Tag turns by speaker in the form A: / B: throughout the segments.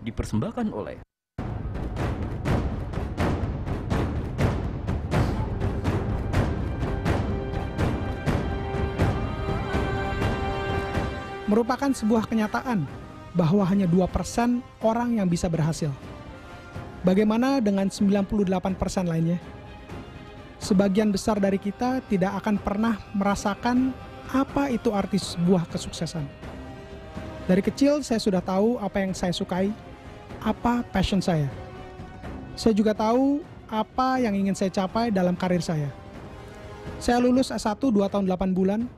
A: dipersembahkan oleh
B: merupakan sebuah kenyataan bahwa hanya 2% orang yang bisa berhasil. Bagaimana dengan 98% lainnya? Sebagian besar dari kita tidak akan pernah merasakan apa itu arti sebuah kesuksesan. Dari kecil saya sudah tahu apa yang saya sukai, apa passion saya. Saya juga tahu apa yang ingin saya capai dalam karir saya. Saya lulus S1 2 tahun 8 bulan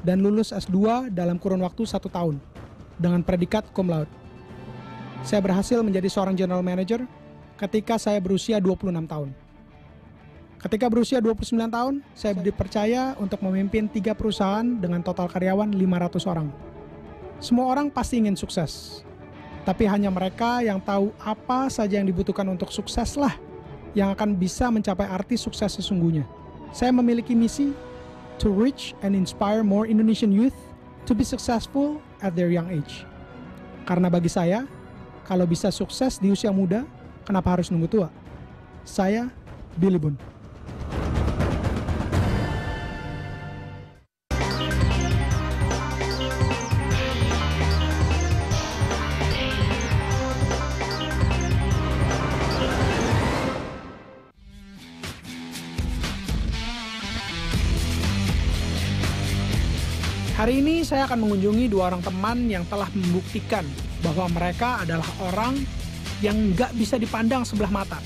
B: dan lulus S2 dalam kurun waktu 1 tahun dengan predikat cum laude. Saya berhasil menjadi seorang general manager ketika saya berusia 26 tahun. Ketika berusia 29 tahun, saya dipercaya untuk memimpin 3 perusahaan dengan total karyawan 500 orang. Semua orang pasti ingin sukses, tapi hanya mereka yang tahu apa saja yang dibutuhkan untuk sukseslah yang akan bisa mencapai arti sukses sesungguhnya. Saya memiliki misi to reach and inspire more Indonesian youth to be successful at their young age. Karena bagi saya, kalau bisa sukses di usia muda, kenapa harus nunggu tua? Saya Billy Boon. Hari ini saya akan mengunjungi 2 orang teman yang telah membuktikan bahwa mereka adalah orang yang nggak bisa dipandang sebelah mata,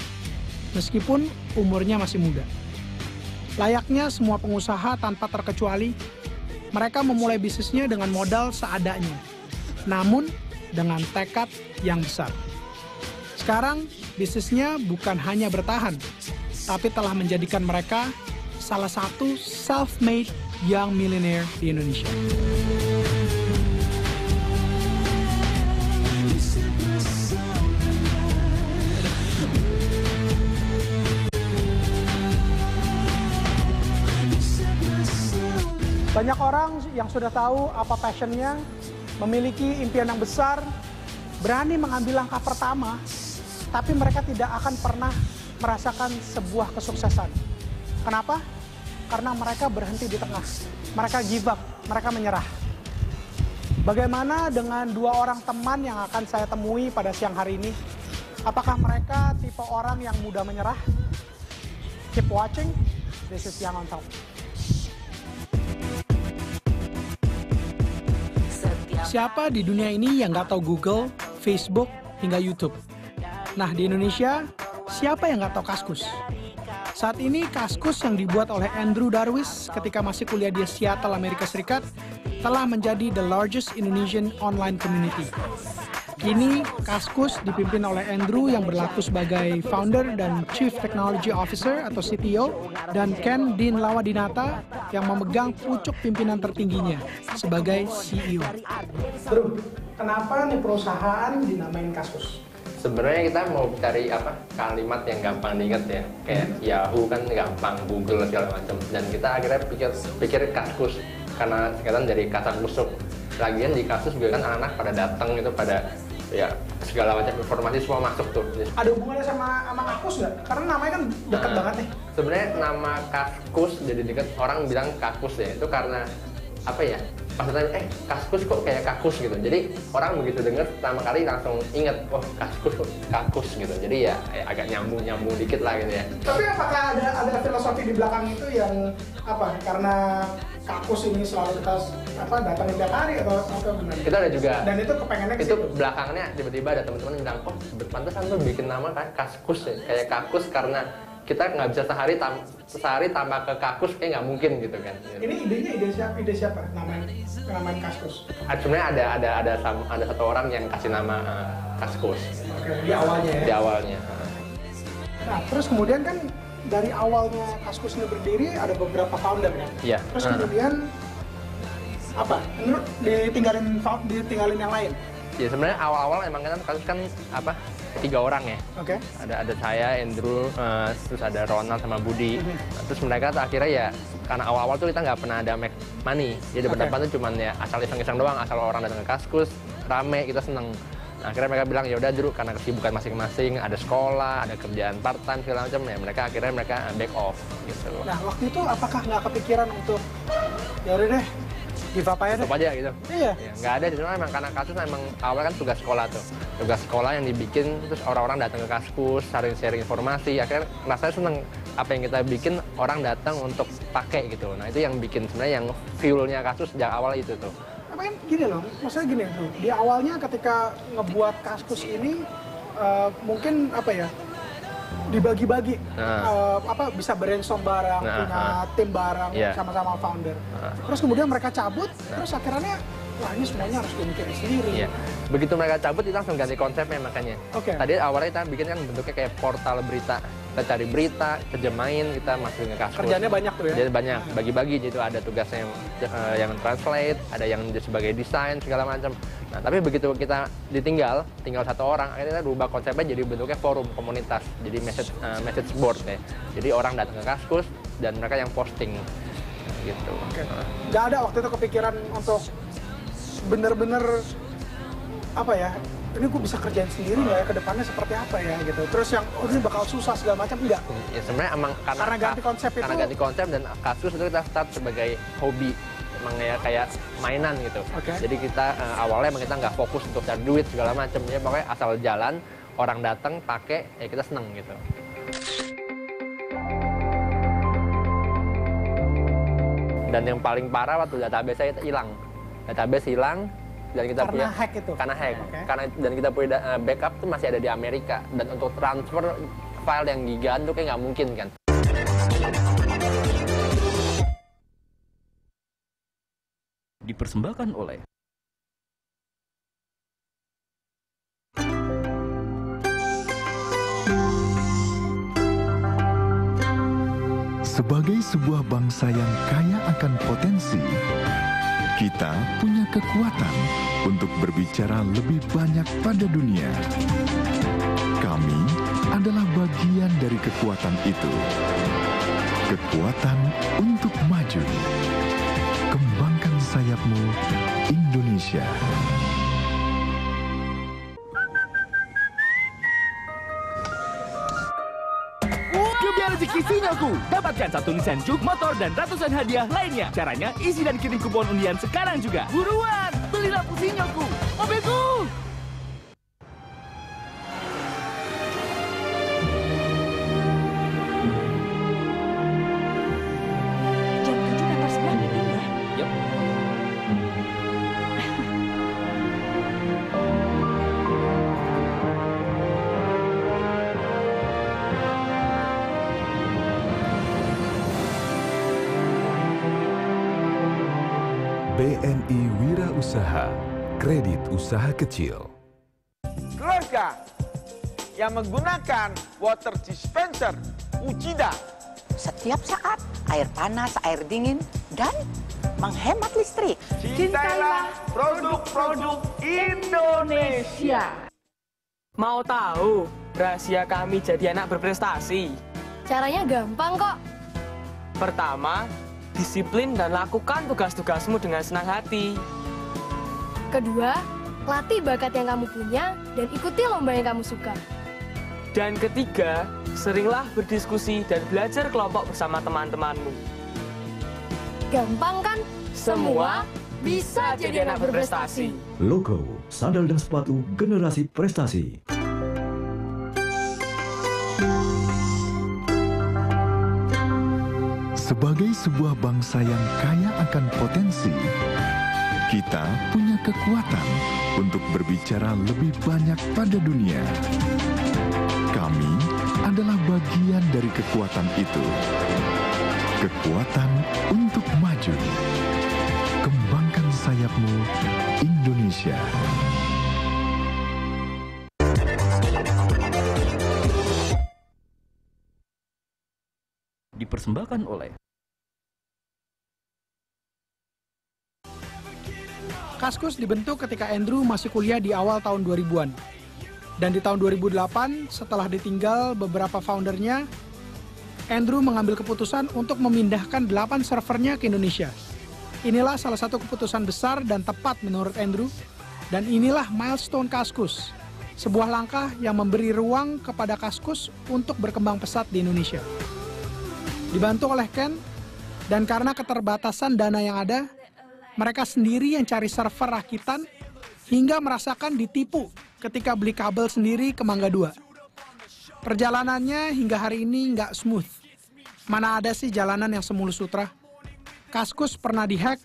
B: meskipun umurnya masih muda. Layaknya semua pengusaha tanpa terkecuali, mereka memulai bisnisnya dengan modal seadanya, namun dengan tekad yang besar. Sekarang, bisnisnya bukan hanya bertahan, tapi telah menjadikan mereka salah satu self-made young millionaire di Indonesia. Banyak orang yang sudah tahu apa passionnya, memiliki impian yang besar, berani mengambil langkah pertama, tapi mereka tidak akan pernah merasakan sebuah kesuksesan. Kenapa? Karena mereka berhenti di tengah. Mereka give up, mereka menyerah. Bagaimana dengan 2 orang teman yang akan saya temui pada siang hari ini? Apakah mereka tipe orang yang mudah menyerah? Keep watching, this is Young on Top. Siapa di dunia ini yang nggak tahu Google, Facebook, hingga YouTube? Nah, di Indonesia, siapa yang nggak tahu Kaskus? Saat ini Kaskus yang dibuat oleh Andrew Darwis ketika masih kuliah di Seattle, Amerika Serikat, telah menjadi the largest Indonesian online community. Kini Kaskus dipimpin oleh Andrew yang berlaku sebagai founder dan Chief Technology Officer atau CTO, dan Ken Din Lawadinata yang memegang pucuk pimpinan tertingginya sebagai CEO. Bro, kenapa nih perusahaan dinamain Kaskus?
C: Sebenarnya kita mau cari kalimat yang gampang diingat ya, kayak Yahoo kan gampang, Google segala macam, dan kita akhirnya pikir Kaskus karena sekarang dari kata kusuk. Lagian di Kaskus juga kan anak-anak pada datang itu pada ya segala macam informasi semua masuk tuh.
B: Ada hubungannya sama Kaskus nggak? Karena namanya kan dekat banget nih.
C: Sebenarnya nama Kaskus jadi dekat, orang bilang Kaskus ya itu karena apa ya? Pas tanya, Kaskus kok kayak kakus gitu. Jadi orang begitu dengar pertama kali langsung inget, oh Kaskus kok kakus gitu. Jadi ya agak nyambung dikit lah gitu ya.
B: Tapi apakah ada filosofi di belakang itu yang apa? Karena kakus ini selalu kita datangin tiap hari atau benar?
C: Kita ada juga.
B: Dan itu kepengennya ke
C: itu
B: situ.
C: Belakangnya tiba-tiba ada teman-teman yang bilang, oh pantesan tuh bikin nama kan Kaskus ya, kayak kakus karena kita nggak bisa sehari tambah ke kakus kayak nggak mungkin gitu kan.
B: Ini ide siapa? Namain Kaskus.
C: Sebenarnya ada satu orang yang kasih nama Kaskus.
B: Oke, di awalnya ya.
C: Di awalnya.
B: Nah, terus kemudian kan dari awalnya Kaskus ini berdiri ada beberapa founder kan.
C: Iya.
B: Terus kemudian apa? Menurut ditinggalin yang lain.
C: Ya sebenarnya awal-awal emang kan Kaskus kan 3 orang ya.
B: Oke.
C: Ada saya, Andrew, terus ada Ronald sama Budi. Terus mereka tuh akhirnya ya karena awal-awal tuh kita nggak pernah ada make money. Jadi pendapat tuh cuman ya asal iseng-iseng doang, asal orang datang ke Kaskus, rame, kita seneng. Nah, akhirnya mereka bilang ya udah dulu karena kesibukan masing-masing, ada sekolah, ada kerjaan part time segala macam ya akhirnya mereka back off gitu.
B: Nah waktu itu apakah nggak kepikiran untuk ya udah deh give up aja deh?
C: Stop aja gitu.
B: Iya.
C: Ya, nggak ada, cuma emang karena Kaskus emang awalnya kan tugas sekolah tuh. Tugas sekolah yang dibikin, terus orang-orang datang ke Kaskus, sharing informasi, akhirnya rasanya seneng apa yang kita bikin orang datang untuk pakai gitu. Nah itu yang bikin sebenarnya yang fuel-nya Kaskus sejak awal itu tuh.
B: Apa kan gini loh, maksudnya gini tuh, di awalnya ketika ngebuat Kaskus ini mungkin apa ya, dibagi-bagi, bisa brainstorm bareng, punya tim bareng, sama-sama founder. Terus kemudian mereka cabut, terus akhirnya, wah ini semuanya harus dimikirin sendiri.
C: Begitu mereka cabut, kita langsung ganti konsepnya makanya. Tadi awalnya kita bikin kan bentuknya kayak portal berita. Kita cari berita, terjemahin, kita masukin ke Kaskus.
B: Kerjanya banyak tuh ya?
C: Jadi banyak, bagi-bagi, jadi ada tugasnya yang translate, ada yang sebagai desain, segala macam. Nah, tapi begitu kita tinggal satu orang, akhirnya kita rubah konsepnya jadi bentuknya forum, komunitas, jadi message board ya. Jadi orang datang ke Kaskus dan mereka yang posting gitu.
B: Nggak ada waktu itu kepikiran untuk bener-bener apa ya, ini gue bisa kerjain sendiri nggak ya, ke depannya seperti apa ya gitu. Terus yang ini bakal susah segala macam, enggak?
C: Ya sebenarnya emang karena
B: ganti konsep itu.
C: Karena ganti konsep dan Kaskus itu kita start sebagai hobi. Emang ya kayak mainan gitu. Jadi kita awalnya emang kita nggak fokus untuk cari duit segala macam. Ya pokoknya asal jalan, orang datang pakai, ya kita seneng gitu. Dan yang paling parah waktu database saya hilang. Database hilang dan kita
B: karena hack itu.
C: Karena hack. Dan kita punya backup tuh masih ada di Amerika. Dan untuk transfer file yang gigaan tuh kayak nggak mungkin kan.
A: Dipersembahkan oleh
D: sebagai sebuah bangsa yang kaya akan potensi, kita punya kekuatan untuk berbicara lebih banyak pada dunia. Kami adalah bagian dari kekuatan itu. Kekuatan untuk maju. Kembangkan sayapmu, Indonesia.
A: Kebiar rezeki Sinyoku. Dapatkan 1 Nissan Juke, motor, dan ratusan hadiah lainnya. Caranya isi dan kirim kupon undian sekarang juga. Buruan, beli lampu Sinyoku, mobilku.
D: BNI Wira Usaha, kredit usaha kecil.
E: Keluarga yang menggunakan water dispenser Ujida
F: setiap saat, air panas, air dingin, dan menghemat listrik.
E: Cintailah produk-produk Indonesia.
G: Mau tahu rahasia kami jadi anak berprestasi?
H: Caranya gampang kok.
G: Pertama, disiplin dan lakukan tugas-tugasmu dengan senang hati.
H: Kedua, latih bakat yang kamu punya dan ikuti lomba yang kamu suka.
G: Dan ketiga, seringlah berdiskusi dan belajar kelompok bersama teman-temanmu.
H: Gampang kan? Semua bisa jadi anak berprestasi.
I: Logo, sandal dan sepatu generasi prestasi.
D: Sebagai sebuah bangsa yang kaya akan potensi, kita punya kekuatan untuk berbicara lebih banyak pada dunia. Kami adalah bagian dari kekuatan itu. Kekuatan untuk maju. Kembangkan sayapmu, Indonesia.
A: Dipersembahkan oleh
B: Kaskus dibentuk ketika Andrew masih kuliah di awal tahun 2000-an. Dan di tahun 2008, setelah ditinggal beberapa foundernya, Andrew mengambil keputusan untuk memindahkan 8 servernya ke Indonesia. Inilah salah satu keputusan besar dan tepat menurut Andrew Dan inilah milestone Kaskus, sebuah langkah yang memberi ruang kepada Kaskus untuk berkembang pesat di Indonesia. Dibantu oleh Ken, dan karena keterbatasan dana yang ada, mereka sendiri yang cari server rakitan hingga merasakan ditipu ketika beli kabel sendiri ke Mangga 2. Perjalanannya hingga hari ini nggak smooth. Mana ada sih jalanan yang semulus sutra? Kaskus pernah dihack,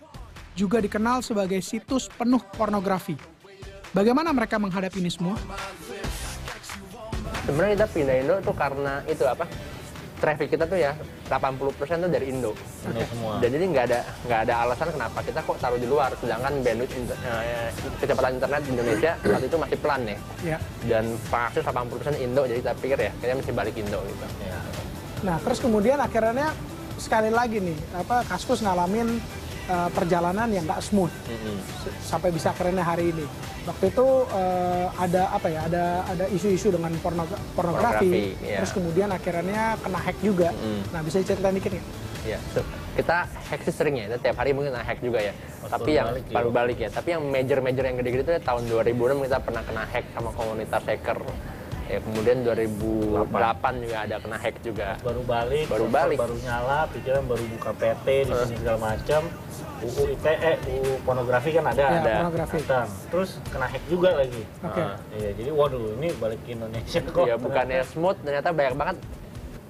B: juga dikenal sebagai situs penuh pornografi. Bagaimana mereka menghadapi ini semua?
C: Sebenarnya kita pindah Indo tuh karena itu apa? Traffic kita tuh ya 80% tuh dari Indo.
J: Semua.
C: Dan jadi nggak ada alasan kenapa kita kok taruh di luar, sedangkan bandwidth kecepatan internet di Indonesia saat itu masih pelan ya.
B: Ya.
C: Dan pengakses 80% Indo, jadi kita pikir ya kayaknya mesti balik Indo gitu.
J: Ya.
B: Nah, terus kemudian akhirnya sekali lagi nih, Kaskus ngalamin perjalanan yang nggak smooth sampai bisa akhirnya hari ini. Waktu itu ada isu-isu dengan pornografi,
C: ya.
B: Terus kemudian akhirnya kena hack juga. Nah, bisa diceritain dikit nggak?
C: Iya, kita hack sih sering ya, tiap hari mungkin kena hack juga ya. Tapi yang baru balik ya. Tapi yang major yang gede-gede itu ya, tahun 2006 kita pernah kena hack sama komunitas hacker. Ya, kemudian 2008 juga ada kena hack juga.
J: Baru balik, baru nyala, pikiran baru buka PT di sini segala macam. UU ITE, UU pornografi kan ada.
B: Pornografi.
J: Terus kena hack juga lagi. Iya, jadi waduh, ini balik ke Indonesia kok.
C: Iya, bukannya smooth, ternyata banyak banget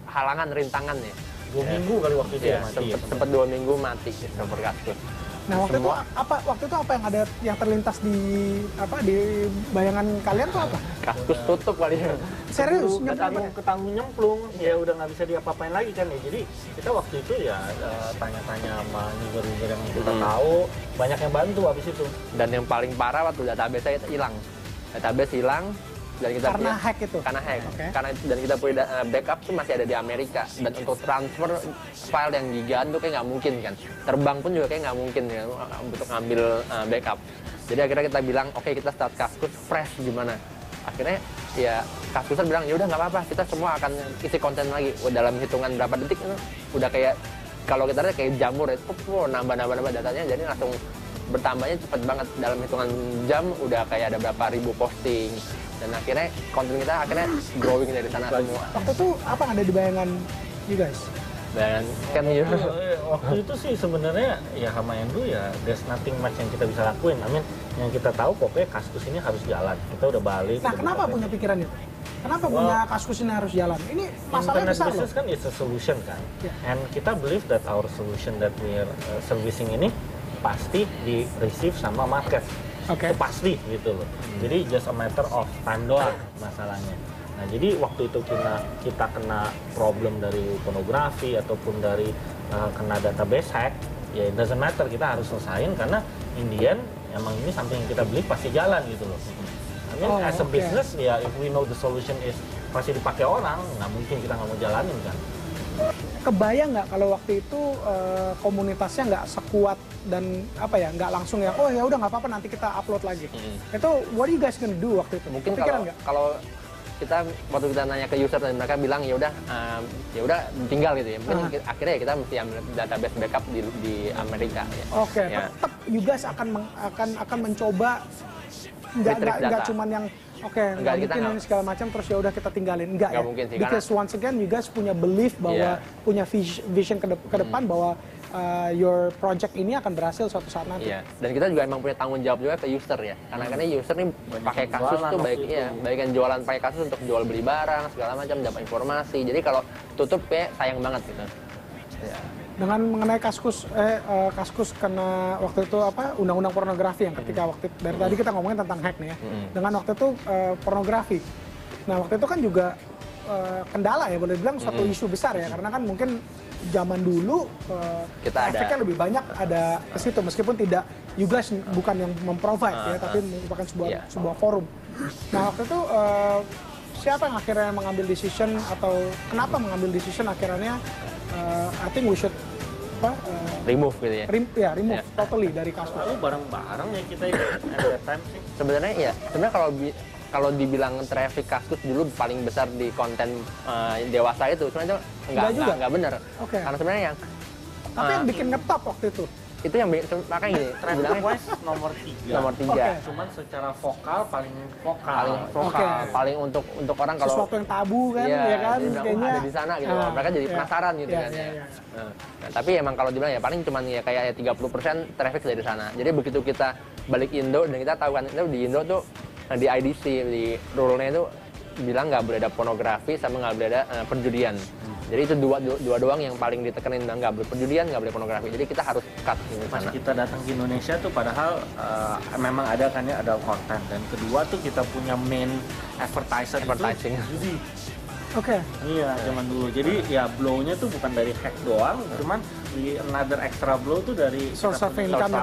C: halangan, rintangannya.
J: 2 minggu kali waktu itu ya mati.
C: Sempet 2 minggu mati server Kaskus.
B: Nah, waktu itu apa yang ada yang terlintas di bayangan kalian tuh apa?
C: Kaskus tutup kali ya.
B: Serius?
J: Ketanggung nyemplung, ya udah nggak bisa diapa-apain lagi kan ya. Jadi kita waktu itu ya tanya-tanya sama user-user yang kita tahu, banyak yang bantu abis itu.
C: Dan yang paling parah waktu database saya hilang. Database hilang. Dan kita
B: karena hack itu?
C: Karena hack. Dan kita punya backup tuh masih ada di Amerika. Dan untuk transfer file yang gigaan tuh kayak nggak mungkin kan. Terbang pun juga kayak nggak mungkin ya, untuk ngambil backup. Jadi akhirnya kita bilang, oke, kita start Kaskus fresh gimana. Akhirnya ya Kaskusan bilang, ya udah nggak apa-apa, kita semua akan isi konten lagi. Dalam hitungan berapa detik itu udah kayak, kalau kita lihat kayak jamur ya, nambah datanya, jadi langsung bertambahnya cepet banget. Dalam hitungan jam udah kayak ada berapa ribu posting. Dan akhirnya konten kita growing dari sana semua.
B: Waktu itu apa yang ada di bayangan you guys?
C: Bayangan kan ya.
J: Waktu itu sih sebenarnya ya sama Andrew ya there's nothing much yang kita bisa lakuin. Yang kita tahu pokoknya Kaskus ini harus jalan. Kita udah balik.
B: Nah, kenapa punya pikiran itu? Kenapa punya Kaskus ini harus jalan? Ini masalahnya besar loh.
J: Business kan is a solution kan. And kita believe that our solution that we are servicing ini pasti di receive sama market. Itu pasti gitu loh. Jadi just a matter of time doang masalahnya. Nah, jadi waktu itu kita kena problem dari pornografi ataupun dari kena database hack, ya it doesn't matter, kita harus selesain karena in the end emang ini something yang kita beli pasti jalan gitu loh. As a business ya if we know the solution is pasti dipakai orang, nggak mungkin kita nggak mau jalanin kan.
B: Kebayang nggak kalau waktu itu komunitasnya nggak sekuat dan nggak langsung ya, oh ya udah nggak apa-apa nanti kita upload lagi. Itu what you guys gonna do waktu itu?
C: Mungkin kalau kita waktu kita nanya ke user dan mereka bilang ya udah tinggal gitu ya. Mungkin akhirnya ya kita mesti ambil database backup di Amerika ya.
B: Tetap you guys akan mencoba nggak cuman yang nggak mungkin ini segala macam terus ya udah kita tinggalin, enggak ya?
C: Mungkin sih,
B: because once again you guys punya belief bahwa punya vision ke depan bahwa your project ini akan berhasil suatu saat nanti.
C: Dan kita juga emang punya tanggung jawab juga ke user ya, karena user nih pakai Kaskus tuh baik yang jualan pakai Kaskus untuk jual beli barang segala macam, dapat informasi. Jadi kalau tutup kayak sayang banget gitu.
B: Dengan mengenai Kaskus kena waktu itu undang-undang pornografi yang ketika waktu dari tadi kita ngomongin tentang hack nih ya. Dengan waktu itu pornografi. Nah, waktu itu kan juga kendala ya, boleh bilang suatu isu besar ya, karena kan mungkin zaman dulu efeknya lebih banyak ada ke situ, meskipun tidak you guys bukan yang memprovide ya, tapi merupakan sebuah forum. Nah, waktu itu siapa yang akhirnya mengambil decision atau kenapa mengambil decision akhirnya I think we should
C: remove gitu ya?
B: Remove totally dari Kaskus.
J: Bareng-bareng ya kita at that time sih.
C: Sebenarnya kalau dibilang traffic Kaskus dulu paling besar di konten dewasa itu, sebenarnya nggak benar. Karena sebenarnya
B: tapi yang bikin ngetop waktu itu
C: itu yang makanya gini,
J: Traffic wise nomor 3.
C: Nomor 3.
J: Cuman secara vokal paling vokal.
C: Paling untuk orang kalau
B: sesuatu yang tabu kan, ya kan?
C: Kayaknya ada di sana gitu. Mereka jadi penasaran gitu kan. Nah, tapi emang kalau dibilang ya paling cuman ya kayak 30% traffic dari sana. Jadi begitu kita balik Indo dan kita tahu kan itu di Indo tuh di IDC di rule-nya itu bilang nggak boleh ada pornografi sama nggak boleh ada perjudian. Jadi itu dua doang yang paling ditekenin, nggak boleh perjudian, nggak boleh pornografi. Jadi kita harus cut di sana.
J: Pas kita datang ke Indonesia tuh padahal memang ada kan ya ada konten, dan kedua tuh kita punya main advertising. Jadi iya zaman dulu. Jadi ya blow-nya tuh bukan dari hack doang, cuman di another extra blow tuh dari
B: source of income.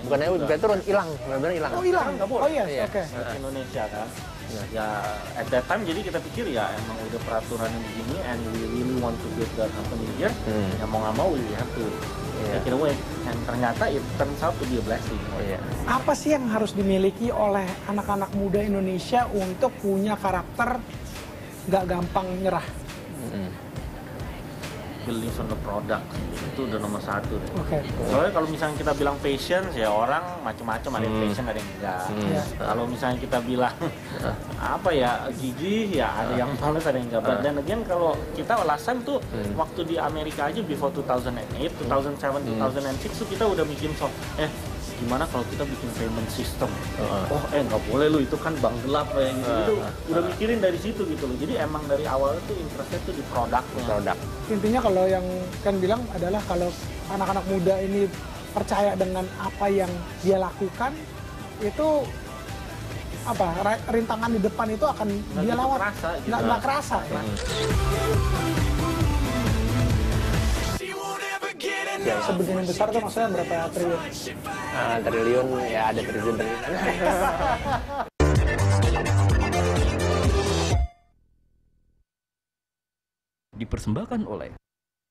C: Bukannya udah turun, hilang, benar-benar hilang.
B: Oh hilang,
J: nggak boleh.
B: Oh iya, oke.
J: Indonesia kan. Ya at that time jadi kita pikir ya emang udah peraturan yang begini, and we really want to build that company here. Ya mau nggak mau we have to take it away. And ternyata it turns out to be a blessing.
B: Apa sih yang harus dimiliki oleh anak-anak muda Indonesia untuk punya karakter nggak gampang nyerah?
J: Believe on the product itu udah nomor 1 deh.
B: Soalnya
J: kalau misalnya kita bilang passion, ya orang macam-macam, ada yang passion, ada yang enggak. Kalau misalnya kita bilang apa ya gigih, ya ada yang males, ada yang enggak. Dan again kalau kita alasan tuh waktu di Amerika aja before 2008, 2007, 2006 tuh kita udah bikin gimana kalau kita bikin payment system? Nggak boleh lu, itu kan bank gelap kayak gitu. Itu udah mikirin dari situ gitu loh. Jadi emang dari awal tuh interestnya tuh di produknya.
B: Intinya kalau yang kan bilang adalah kalau anak-anak muda ini percaya dengan apa yang dia lakukan, itu apa rintangan di depan itu akan dia lewat. Nggak kerasa. Ya. Sebegini besar tuh maksudnya berapa triliun?
C: Triliun ya ada triliun.
A: Dipersembahkan oleh